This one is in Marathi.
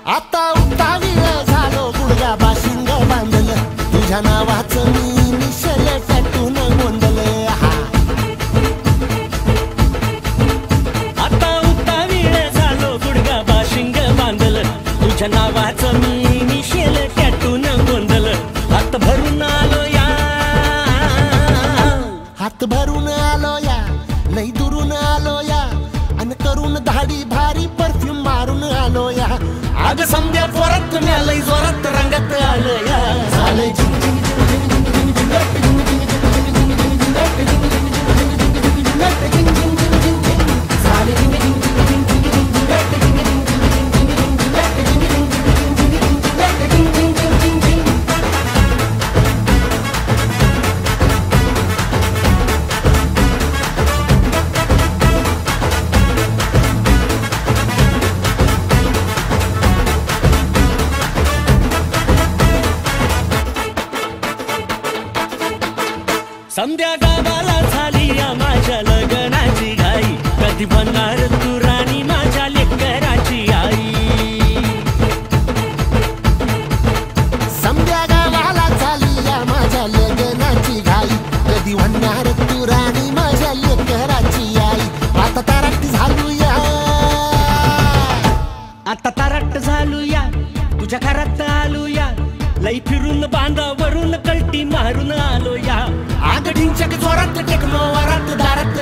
आता उतावीळ झालो गुडघा बाशिंग बांधलं तुझ्या नावाचं मी निशल पेटून गोंधलं आता उतावीळ झालो गुडघा बाशिंग बांधलं तुझ्या नावाचं मी निशल पेटून गोंधलं हात भरून आलो या हात भरून आलो या लई दुरून आलो या अन करून धाडी भारी परफ्यूम मारून आलो या अग समद्या जोरात म्यालय जोरात रंगात आलं या झालंय समद्या गावाला झाली या माझ्या लग्नाची घाई कधी बनणार तू राणी माझ्या लेकराची आई समद्या गावाला झाली या माझ्या लग्नाची घाई कधी म्हणणार तू राणी माझ्या लेकराची आई आता तारट झालो या आता तारट झालो या तुझ्या घरात आलो या लई फिरून बांधावरून कल्टी मारून आलो या आग ढिंचक जोरात टेकलो वरात दारात